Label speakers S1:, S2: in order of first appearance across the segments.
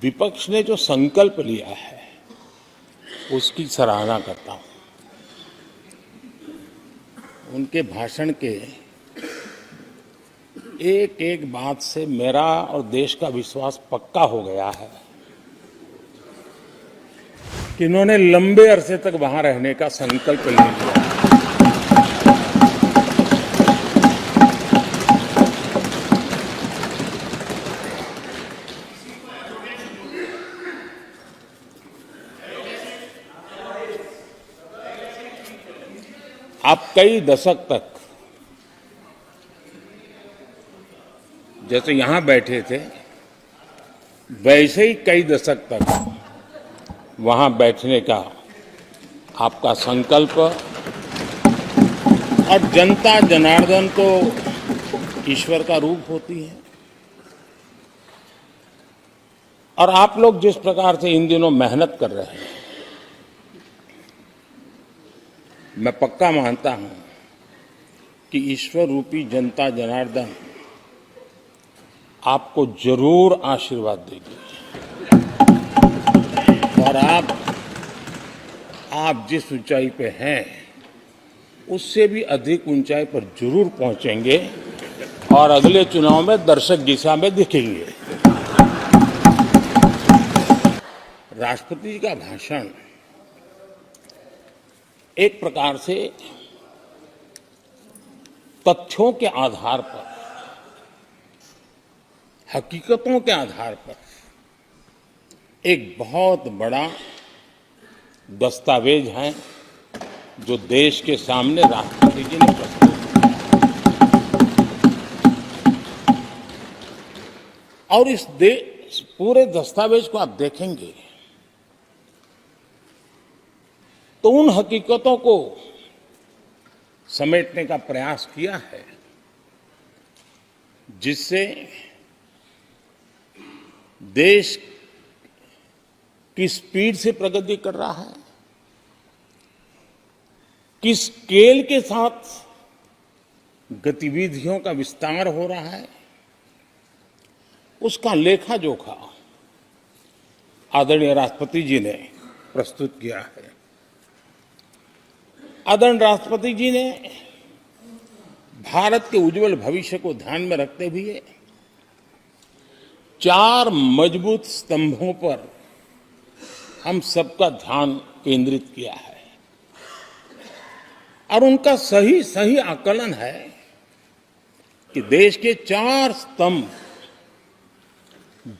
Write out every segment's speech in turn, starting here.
S1: विपक्ष ने जो संकल्प लिया है उसकी सराहना करता हूं। उनके भाषण के एक एक बात से मेरा और देश का विश्वास पक्का हो गया है कि इन्होंने लंबे अरसे तक वहां रहने का संकल्प ले लिया। आप कई दशक तक जैसे यहां बैठे थे वैसे ही कई दशक तक वहां बैठने का आपका संकल्प, और जनता जनार्दन तो ईश्वर का रूप होती है, और आप लोग जिस प्रकार से इन दिनों मेहनत कर रहे हैं, मैं पक्का मानता हूं कि ईश्वर रूपी जनता जनार्दन आपको जरूर आशीर्वाद देगी और आप जिस ऊंचाई पे हैं उससे भी अधिक ऊंचाई पर जरूर पहुंचेंगे और अगले चुनाव में दर्शक दिशा में दिखेंगे। राष्ट्रपति जी का भाषण एक प्रकार से तथ्यों के आधार पर, हकीकतों के आधार पर एक बहुत बड़ा दस्तावेज है जो देश के सामने राष्ट्रपति जी ने प्रस्तुत किया। और इस पूरे दस्तावेज को आप देखेंगे तो उन हकीकतों को समेटने का प्रयास किया है जिससे देश किस स्पीड से प्रगति कर रहा है, किस स्केल के साथ गतिविधियों का विस्तार हो रहा है, उसका लेखा जोखा आदरणीय राष्ट्रपति जी ने प्रस्तुत किया है। आदरणीय राष्ट्रपति जी ने भारत के उज्जवल भविष्य को ध्यान में रखते हुए 4 मजबूत स्तंभों पर हम सबका ध्यान केंद्रित किया है, और उनका सही आकलन है कि देश के 4 स्तंभ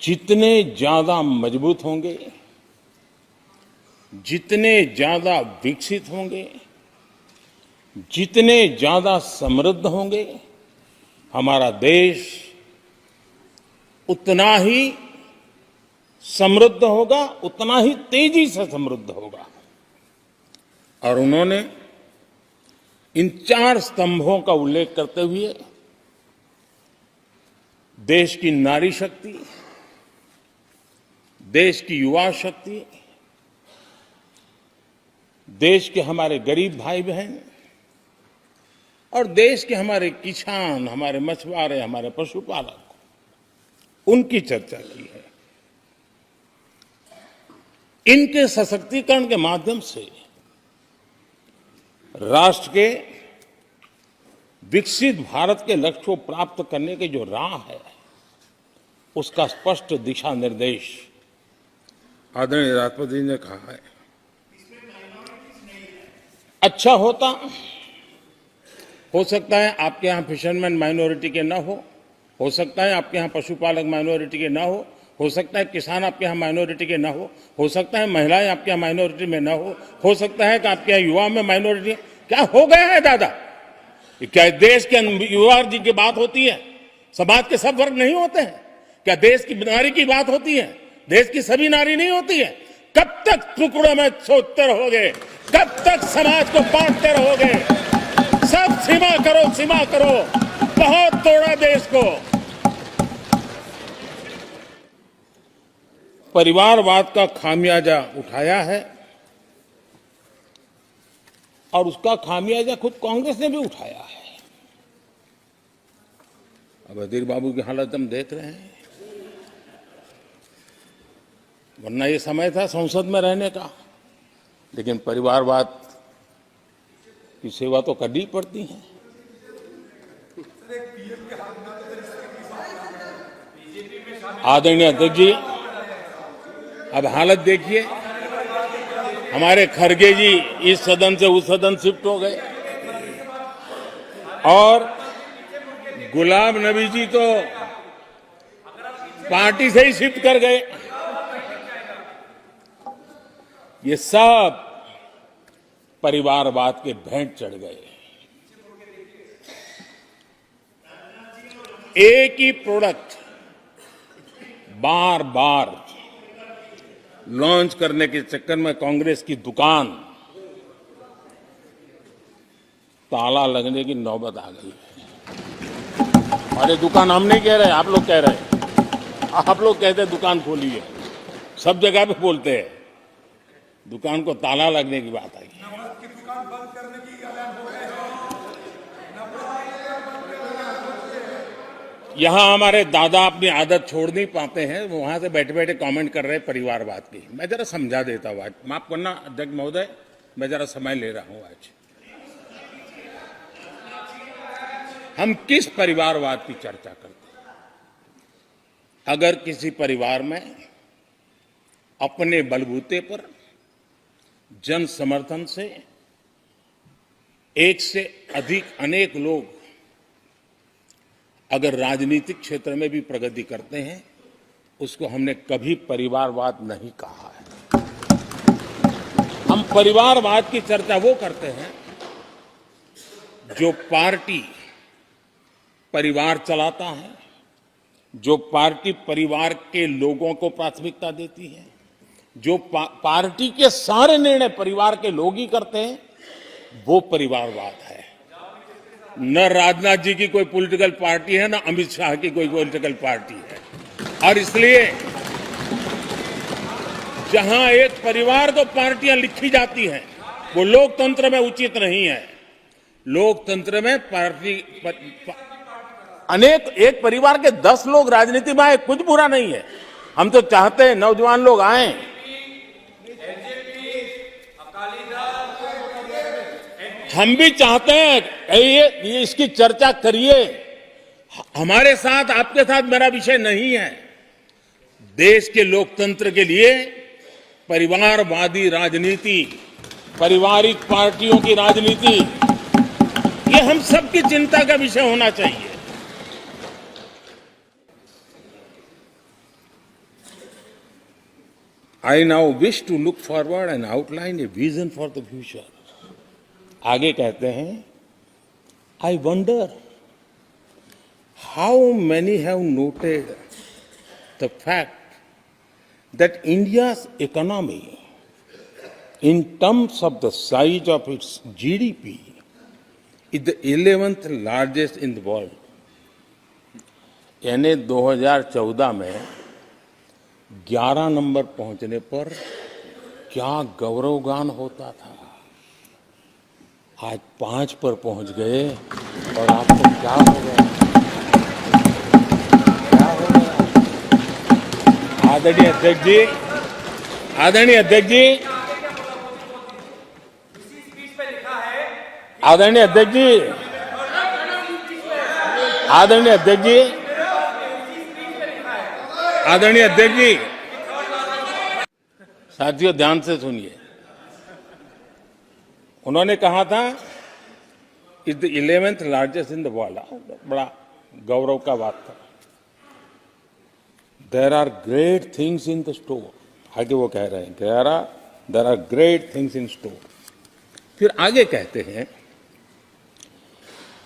S1: जितने ज्यादा मजबूत होंगे, जितने ज्यादा विकसित होंगे, जितने ज्यादा समृद्ध होंगे, हमारा देश उतना ही समृद्ध होगा, उतना ही तेजी से समृद्ध होगा। और उन्होंने इन 4 स्तंभों का उल्लेख करते हुए देश की नारी शक्ति, देश की युवा शक्ति, देश के हमारे गरीब भाई बहन और देश के हमारे किसान, हमारे मछुआरे, हमारे पशुपालक, उनकी चर्चा की है। इनके सशक्तिकरण के माध्यम से राष्ट्र के विकसित भारत के लक्ष्य को प्राप्त करने की जो राह है उसका स्पष्ट दिशा निर्देश आदरणीय राष्ट्रपति जी ने कहा है। अच्छा हो सकता है आपके यहाँ फिशरमैन माइनॉरिटी के ना हो सकता है आपके यहाँ पशुपालक माइनॉरिटी के ना हो सकता है किसान आपके यहाँ माइनॉरिटी के ना हो सकता है महिलाएं आपके यहाँ माइनॉरिटी में ना हो सकता है कि आपके यहाँ युवा में माइनॉरिटी। क्या हो गया है दादा? क्या देश के युवा जी की बात होती है? समाज के सब वर्ग नहीं होते हैं क्या? देश की नारी की बात होती है? देश की सभी नारी नहीं होती है? कब तक टुकड़ों में सोचते रहोगे? कब तक समाज को बांटते रहोगे? सब सीमा करो, बहुत तोड़ा देश को। परिवारवाद का खामियाजा उठाया है और उसका खामियाजा खुद कांग्रेस ने भी उठाया है। अब अधीर बाबू की हालत हम देख रहे हैं। वरना ये समय था संसद में रहने का, लेकिन परिवारवाद की सेवा तो करनी पड़ती है। आदरणीय अध्यक्ष जी, अब हालत देखिए, हमारे खरगे जी इस सदन से उस सदन शिफ्ट हो गए और गुलाम नबी जी तो पार्टी से ही शिफ्ट कर गए। ये सब परिवारवाद के भेंट चढ़ गए। एक ही प्रोडक्ट बार बार लॉन्च करने के चक्कर में कांग्रेस की दुकान ताला लगने की नौबत आ गई है। अरे दुकान हम नहीं कह रहे, आप लोग कह रहे हैं। आप लोग कहते हैं दुकान खोली है, सब जगह पे बोलते हैं, दुकान को ताला लगने की बात आई। यहां हमारे दादा अपनी आदत छोड़ नहीं पाते हैं, वो वहां से बैठे बैठे कमेंट कर रहे हैं परिवारवाद की। मैं जरा समझा देता हूं, आज माफ करना अध्यक्ष महोदय, मैं जरा समय ले रहा हूं। आज हम किस परिवारवाद की चर्चा करते हैं? अगर किसी परिवार में अपने बलबूते पर जन समर्थन से एक से अधिक अनेक लोग अगर राजनीतिक क्षेत्र में भी प्रगति करते हैं, उसको हमने कभी परिवारवाद नहीं कहा है। हम परिवारवाद की चर्चा वो करते हैं जो पार्टी परिवार चलाता है, जो पार्टी परिवार के लोगों को प्राथमिकता देती है, जो पार्टी के सारे निर्णय परिवार के लोग ही करते हैं, वो परिवारवाद है। न राजनाथ जी की कोई पॉलिटिकल पार्टी है, न अमित शाह की कोई पॉलिटिकल पार्टी है। और इसलिए जहां एक परिवार को पार्टियां लिखी जाती हैं, वो लोकतंत्र में उचित नहीं है। लोकतंत्र में पार्टी अनेक, एक परिवार के 10 लोग राजनीति में आए, कुछ बुरा नहीं है। हम तो चाहते हैं नौजवान लोग आए। हम भी चाहते हैं ये इसकी चर्चा करिए। हमारे साथ, आपके साथ मेरा विषय नहीं है। देश के लोकतंत्र के लिए परिवारवादी राजनीति, पारिवारिक पार्टियों की राजनीति, ये हम सबकी चिंता का विषय होना चाहिए। I now wish to look forward and outline a vision for the future. आगे कहते हैं, I wonder how many have noted the fact that India's economy, in terms of the size of its GDP, is the 11th largest in the world. यानी 2014 में 11 number पहुंचने पर क्या गौरवगान होता था। आज 5 पर पहुंच गए और आपको क्या हो गया? क्या हो गया? आदरणीय अध्यक्ष जी, आदरणीय अध्यक्ष जी, आदरणीय अध्यक्ष जी, आदरणीय अध्यक्ष जी, आदरणीय अध्यक्ष जी, साथियों ध्यान से सुनिए। उन्होंने कहा था is the 11th largest in the world. बड़ा गौरव का बात था। There are great things in the store, आगे वो कह रहे हैं there are great things in store. फिर आगे कहते हैं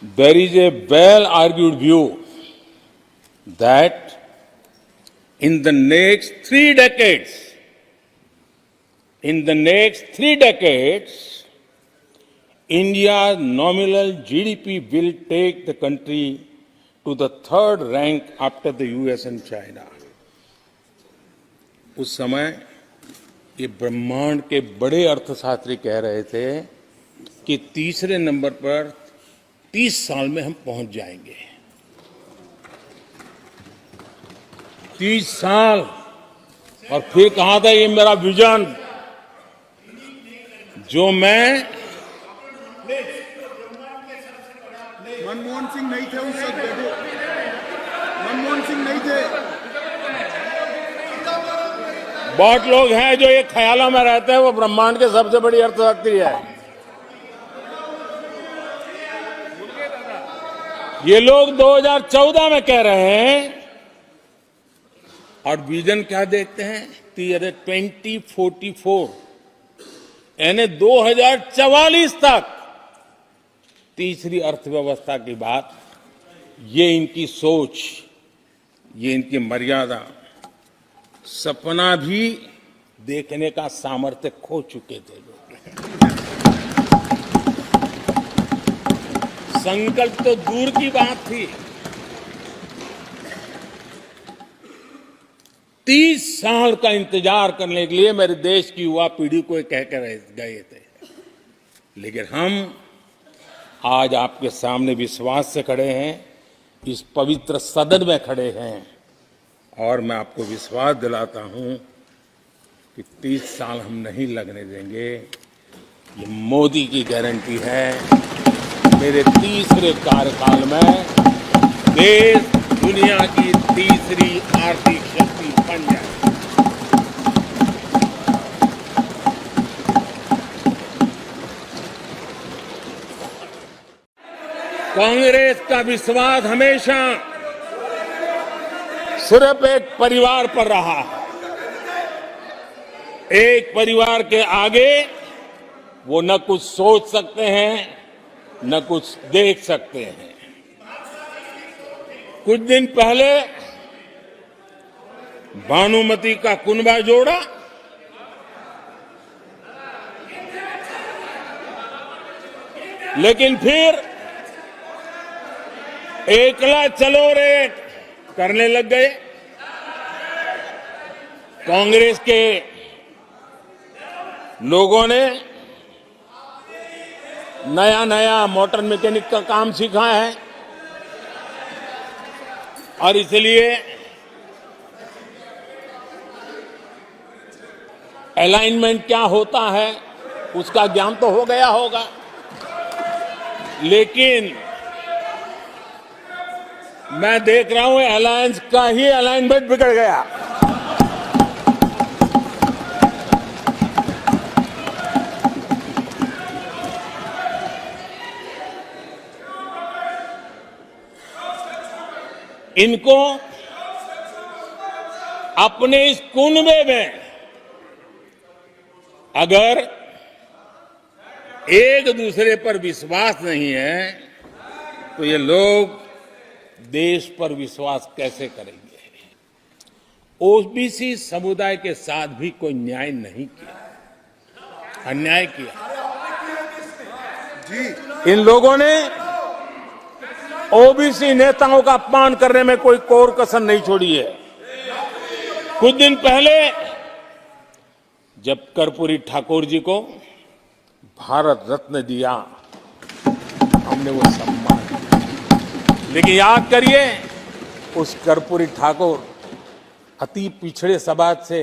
S1: there is a well argued view that in the next 3 decades, India's nominal GDP will take the country to the 3rd rank after the US and China. उस समय ये ब्रह्मांड के बड़े अर्थशास्त्री कह रहे थे कि तीसरे नंबर पर 30 साल में हम पहुंच जाएंगे। 30 साल और फिर कहा था ये मेरा विजन जो मैं
S2: मनमोहन सिंह नहीं थे उस वक्त, देखो मनमोहन सिंह नहीं थे।
S1: बहुत लोग हैं जो ये ख्यालों में रहते हैं वो ब्रह्मांड के सबसे बड़ी अर्थशक्ति है। ये लोग 2014 में कह रहे हैं और विजन क्या देखते हैं 2044 यानी 2044 तक तीसरी अर्थव्यवस्था की बात। ये इनकी सोच, ये इनकी मर्यादा, सपना भी देखने का सामर्थ्य खो चुके थे लोग। संकल्प तो दूर की बात थी। 30 साल का इंतजार करने के लिए मेरे देश की युवा पीढ़ी को कह कर गए थे, लेकिन हम आज आपके सामने विश्वास से खड़े हैं, इस पवित्र सदन में खड़े हैं और मैं आपको विश्वास दिलाता हूं कि 30 साल हम नहीं लगने देंगे। ये मोदी की गारंटी है। मेरे तीसरे कार्यकाल में देश दुनिया की तीसरी आर्थिक शक्ति बन जाए। कांग्रेस का विश्वास हमेशा सिर्फ एक परिवार पर रहा है। एक परिवार के आगे वो न कुछ सोच सकते हैं, न कुछ देख सकते हैं। कुछ दिन पहले भानुमति का कुनबा जोड़ा, लेकिन फिर एकला चलो रे करने लग गए। कांग्रेस के लोगों ने नया नया मोटर मैकेनिक का काम सीखा है और इसलिए अलाइनमेंट क्या होता है उसका ज्ञान तो हो गया होगा, लेकिन मैं देख रहा हूं अलायंस का ही अलाइनमेंट बिगड़ गया। इनको अपने इस कुनबे में अगर एक दूसरे पर विश्वास नहीं है तो ये लोग देश पर विश्वास कैसे करेंगे। ओबीसी समुदाय के साथ भी कोई न्याय नहीं किया, अन्याय किया। इन लोगों ने ओबीसी नेताओं का अपमान करने में कोई कोर कसर नहीं छोड़ी है। कुछ दिन पहले जब कर्पूरी ठाकुर जी को भारत रत्न दिया, हमने वो सम्मान किया। लेकिन याद करिए उस कर्पूरी ठाकुर अति पिछड़े समाज से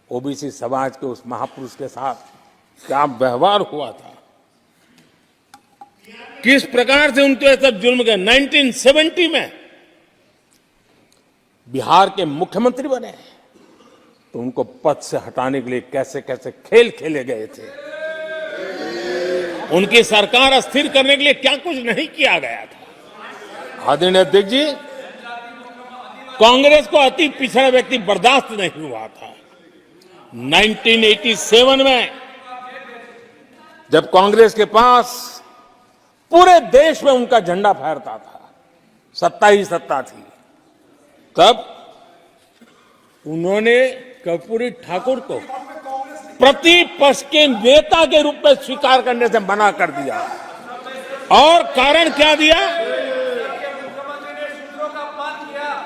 S1: ओबीसी समाज के उस महापुरुष के साथ क्या व्यवहार हुआ था, किस प्रकार से उनके सब जुल्म के। 1970 में बिहार के मुख्यमंत्री बने तो उनको पद से हटाने के लिए कैसे कैसे खेल खेले गए थे। उनकी सरकार अस्थिर करने के लिए क्या कुछ नहीं किया गया था। आदरणीय अध्यक्ष जी, कांग्रेस को अति पिछड़ा व्यक्ति बर्दाश्त नहीं हुआ था। 1987 में जब कांग्रेस के पास पूरे देश में उनका झंडा फहरता था, सत्ता ही सत्ता थी, तब उन्होंने कर्पूरी ठाकुर को प्रतिपक्ष के नेता के रूप में स्वीकार करने से मना कर दिया। और कारण क्या दिया?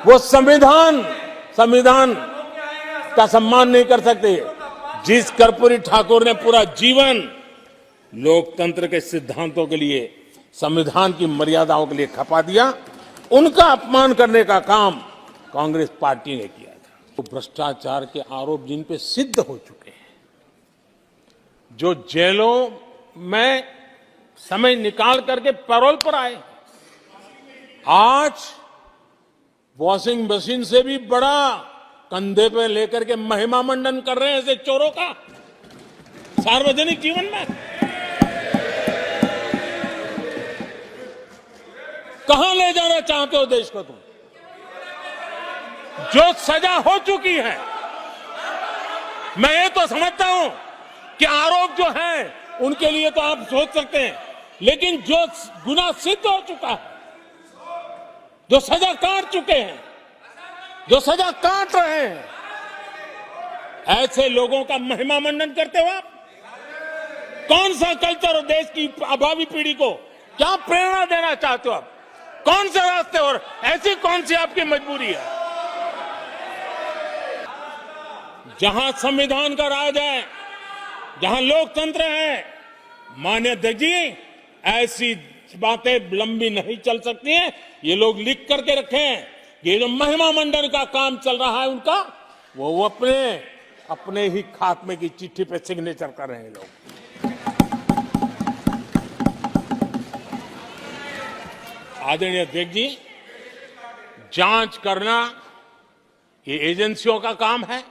S1: वो संविधान का सम्मान नहीं कर सकते। जिस कर्पूरी ठाकुर ने पूरा जीवन लोकतंत्र के सिद्धांतों के लिए, संविधान की मर्यादाओं के लिए खपा दिया, उनका अपमान करने का काम कांग्रेस पार्टी ने किया था। भ्रष्टाचार के आरोप जिन पे सिद्ध हो चुके हैं, जो जेलों में समय निकाल करके पैरोल पर आए, आज वॉशिंग मशीन से भी बड़ा कंधे पे लेकर के महिमा मंडन कर रहे हैं ऐसे चोरों का सार्वजनिक जीवन में। कहां ले जाना चाहते हो देश को तुम? जो सजा हो चुकी है, मैं ये तो समझता हूं कि आरोप जो है उनके लिए तो आप सोच सकते हैं, लेकिन जो गुनाह सिद्ध हो चुका है, जो सजा काट चुके हैं, जो सजा काट रहे हैं, ऐसे लोगों का महिमा मंडन करते हो आप? कौन सा कल्चर और देश की भावी पीढ़ी को क्या प्रेरणा देना चाहते हो आप? कौन से रास्ते और ऐसी कौन सी आपकी मजबूरी है? जहां संविधान का राज है, जहां लोकतंत्र है, माननीय अध्यक्ष जी, ऐसी बातें लंबी नहीं चल सकती हैं। ये लोग लिख करके रखे हैं कि ये जो महिमा मंडन का काम चल रहा है उनका, वो अपने ही खात्मे की चिट्ठी पे सिग्नेचर कर रहे हैं लोग। आदरणीय अध्यक्ष जी, जांच करना ये एजेंसियों का काम है।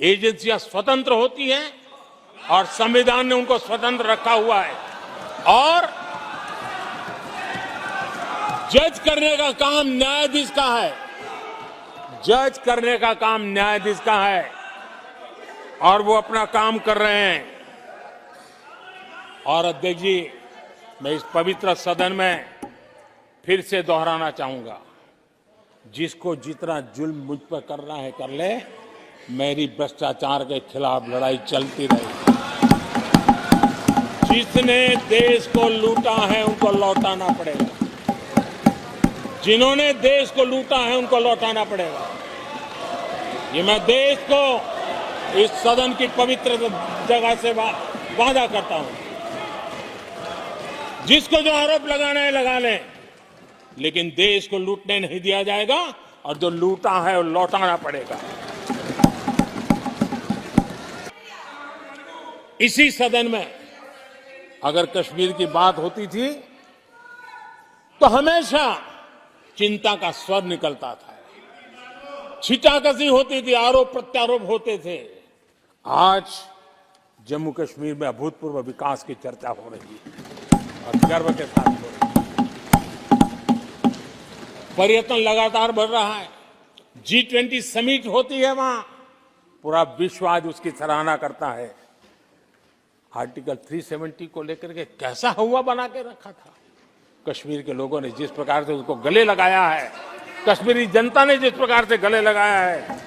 S1: एजेंसियां स्वतंत्र होती हैं और संविधान ने उनको स्वतंत्र रखा हुआ है, और जज करने का काम न्यायाधीश का है। जज करने का काम न्यायाधीश का है और वो अपना काम कर रहे हैं। और अध्यक्ष जी, मैं इस पवित्र सदन में फिर से दोहराना चाहूंगा, जिसको जितना जुल्म मुझ पर करना है कर ले, मेरी भ्रष्टाचार के खिलाफ लड़ाई चलती रहेगी। जिसने देश को लूटा है उनको लौटाना पड़ेगा। जिन्होंने देश को लूटा है उनको लौटाना पड़ेगा। ये मैं देश को इस सदन की पवित्र जगह से वादा करता हूं। जिसको जो आरोप लगाना है लगा लें, लेकिन देश को लूटने नहीं दिया जाएगा और जो लूटा है वो लौटाना पड़ेगा। इसी सदन में अगर कश्मीर की बात होती थी तो हमेशा चिंता का स्वर निकलता था, छिटाकशी होती थी, आरोप प्रत्यारोप होते थे। आज जम्मू कश्मीर में अभूतपूर्व विकास की चर्चा हो रही है और गर्व के साथ हो रही है। पर्यटन लगातार बढ़ रहा है। G20 समिट होती है वहां, पूरा विश्व आज उसकी सराहना करता है। आर्टिकल 370 को लेकर के कैसा हुआ बना के रखा था। कश्मीर के लोगों ने जिस प्रकार से उसको गले लगाया है, कश्मीरी जनता ने जिस प्रकार से गले लगाया है,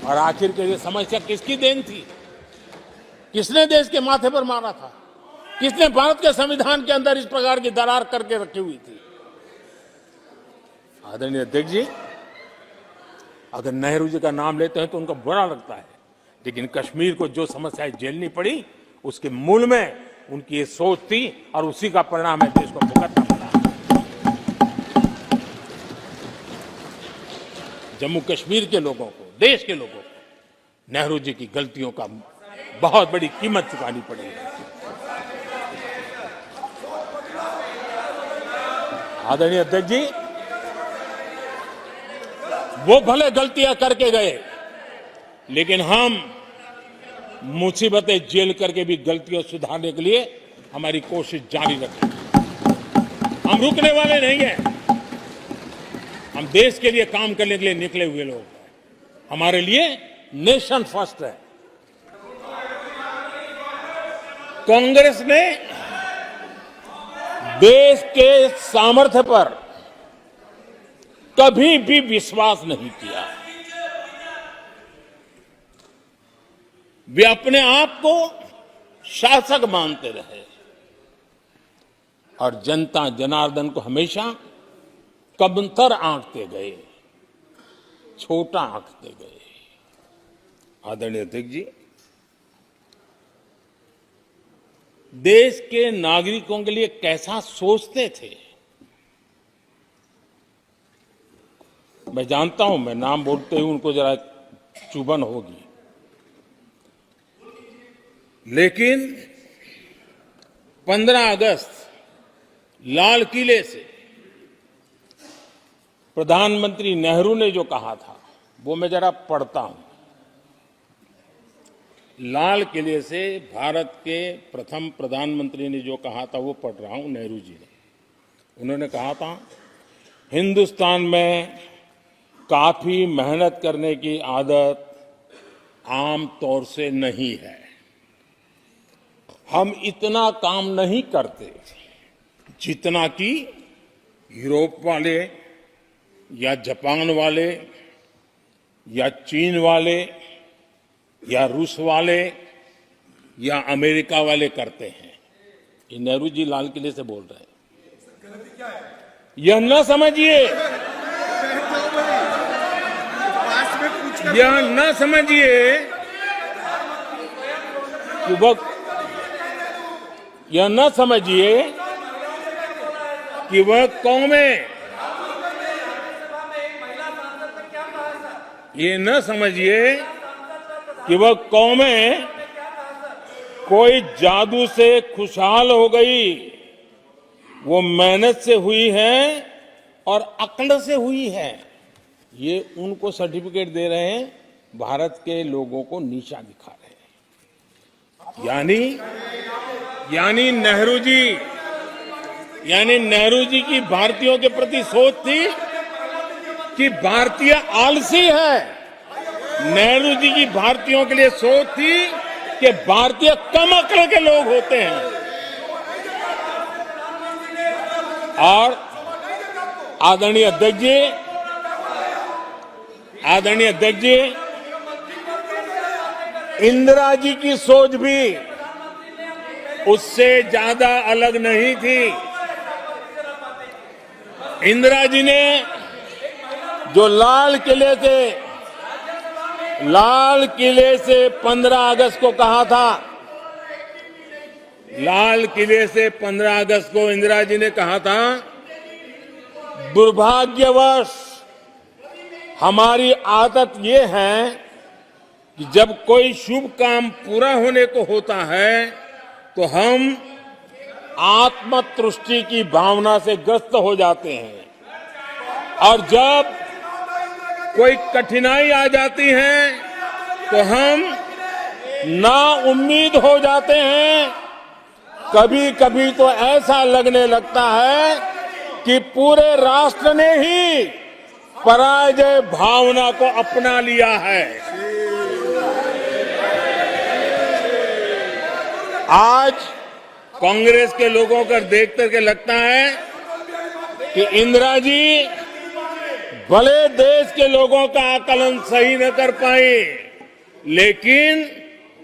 S1: और आखिर के ये समस्या किसकी देन थी? किसने देश के माथे पर मारा था? किसने भारत के संविधान के अंदर इस प्रकार की दरार करके रखी हुई थी? आदरणीय अध्यक्ष जी, अगर नेहरू जी का नाम लेते हैं तो उनको बुरा लगता है, लेकिन कश्मीर को जो समस्याएं झेलनी पड़ी उसके मूल में उनकी ये सोच थी और उसी का परिणाम है देश को भुगतना पड़ा। जम्मू कश्मीर के लोगों को, देश के लोगों को नेहरू जी की गलतियों का बहुत बड़ी कीमत चुकानी पड़ी है। आदरणीय अध्यक्ष जी, वो भले गलतियां करके गए, लेकिन हम मुसीबतें झेल करके भी गलतियों सुधारने के लिए हमारी कोशिश जारी रखेंगे। हम रुकने वाले नहीं हैं। हम देश के लिए काम करने के लिए निकले हुए लोग हैं। हमारे लिए नेशन फर्स्ट है। कांग्रेस ने देश के सामर्थ्य पर कभी भी विश्वास नहीं किया। वे अपने आप को शासक मानते रहे और जनता जनार्दन को हमेशा कमतर आंकते गए, छोटा आंकते गए। आदरणीय अध्यक्ष जी, देश के नागरिकों के लिए कैसा सोचते थे, मैं जानता हूं, मैं नाम बोलते ही उनको जरा चुभन होगी, लेकिन 15 अगस्त लाल किले से प्रधानमंत्री नेहरू ने जो कहा था वो मैं जरा पढ़ता हूं। लाल किले से भारत के प्रथम प्रधानमंत्री ने जो कहा था वो पढ़ रहा हूं, नेहरू जी ने। उन्होंने कहा था, हिंदुस्तान में काफी मेहनत करने की आदत आम तौर से नहीं है। हम इतना काम नहीं करते जितना कि यूरोप वाले या जापान वाले या चीन वाले या रूस वाले या अमेरिका वाले करते हैं। ये नेहरू जी लाल किले से बोल रहे हैं। यह न समझिए, यह न समझिए कि यह न समझिए कि वह कौमें, ये न समझिए कि वह कौमें कोई जादू से खुशहाल हो गई। वो मेहनत से हुई है और अक्ल से हुई है। ये उनको सर्टिफिकेट दे रहे हैं, भारत के लोगों को नीचा दिखा रहे हैं। यानी नेहरू जी की भारतीयों के प्रति सोच थी कि भारतीय आलसी है। नेहरू जी की भारतीयों के लिए सोच थी कि भारतीय कम अक्ल के लोग होते हैं। और आदरणीय अध्यक्ष जी, इंदिरा जी की सोच भी उससे ज्यादा अलग नहीं थी। इंदिरा जी ने जो लाल किले से 15 अगस्त को कहा था, लाल किले से 15 अगस्त को इंदिरा जी ने कहा था, दुर्भाग्यवश हमारी आदत ये है कि जब कोई शुभ काम पूरा होने को होता है तो हम आत्मतुष्टि की भावना से ग्रस्त हो जाते हैं, और जब कोई कठिनाई आ जाती है तो हम ना उम्मीद हो जाते हैं। कभी कभी तो ऐसा लगने लगता है कि पूरे राष्ट्र ने ही पराजय भावना को अपना लिया है। आज कांग्रेस के लोगों को देख करके लगता है कि इंदिरा जी भले देश के लोगों का आकलन सही न कर पाए, लेकिन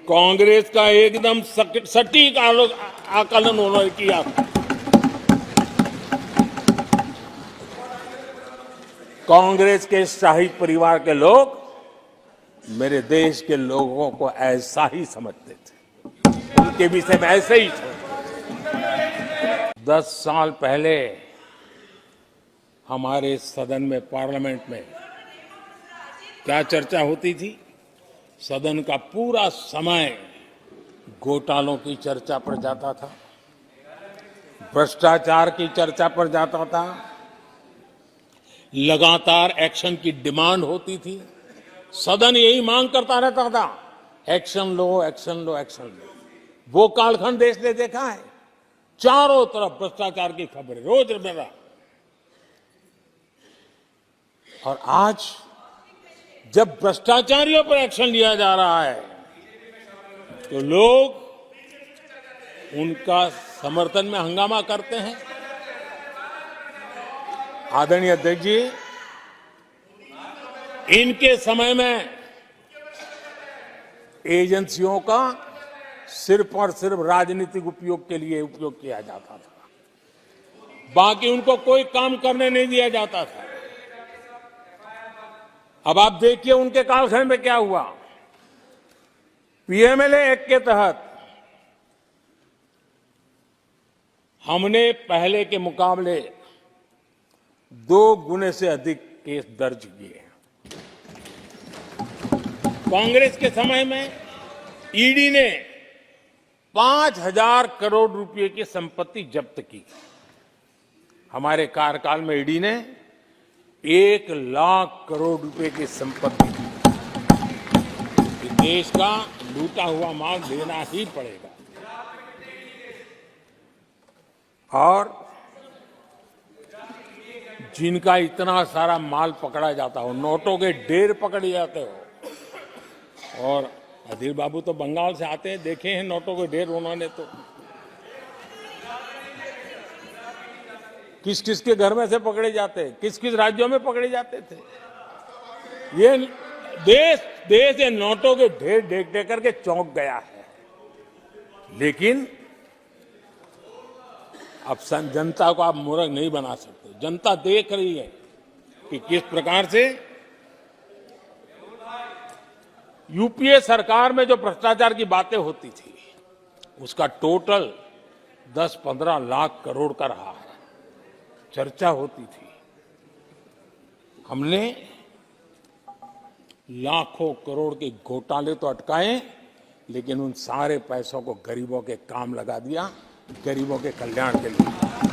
S1: कांग्रेस का एकदम सटीक आकलन उन्होंने किया। कांग्रेस के शाही परिवार के लोग मेरे देश के लोगों को ऐसा ही समझते थे, उनके विषय में ऐसे ही सोचते। 10 साल पहले हमारे सदन में, पार्लियामेंट में क्या चर्चा होती थी? सदन का पूरा समय घोटालों की चर्चा पर जाता था, भ्रष्टाचार की चर्चा पर जाता था, लगातार एक्शन की डिमांड होती थी। सदन यही मांग करता रहता था, एक्शन लो, एक्शन लो, एक्शन लो। वो कालखंड देश ने देखा है, चारों तरफ भ्रष्टाचार की खबरें रोजमर्रा। और आज जब भ्रष्टाचारियों पर एक्शन लिया जा रहा है तो लोग उनका समर्थन में हंगामा करते हैं। आदरणीय अध्यक्ष जी, इनके समय में एजेंसियों का सिर्फ और सिर्फ राजनीतिक उपयोग के लिए उपयोग किया जाता था, बाकी उनको कोई काम करने नहीं दिया जाता था। अब आप देखिए उनके कालखंड में क्या हुआ। पीएमएलए एक्ट के तहत हमने पहले के मुकाबले 2 गुने से अधिक केस दर्ज किए हैं। कांग्रेस के समय में ईडी ने 5,000 करोड़ रुपए की संपत्ति जब्त की। हमारे कार्यकाल में ईडी ने 1 लाख करोड़ रुपए की संपत्ति की। देश का लूटा हुआ माल देना ही पड़ेगा। और जिनका इतना सारा माल पकड़ा जाता हो, नोटों के ढेर पकड़े जाते हो, और अधीर बाबू तो बंगाल से आते हैं, देखे हैं नोटों के ढेर उन्होंने। तो किस किस के घर में से पकड़े जाते, किस किस राज्यों में पकड़े जाते थे। ये देश ये नोटों के ढेर देख देख करके चौंक गया है। लेकिन अब जनता को आप मूर्ख नहीं बना सकते। जनता देख रही है कि किस प्रकार से यूपीए सरकार में जो भ्रष्टाचार की बातें होती थी, उसका टोटल 10-15 लाख करोड़ का रहा है। चर्चा होती थी। हमने लाखों करोड़ के घोटाले तो अटकाए, लेकिन उन सारे पैसों को गरीबों के काम लगा दिया, गरीबों के कल्याण के लिए।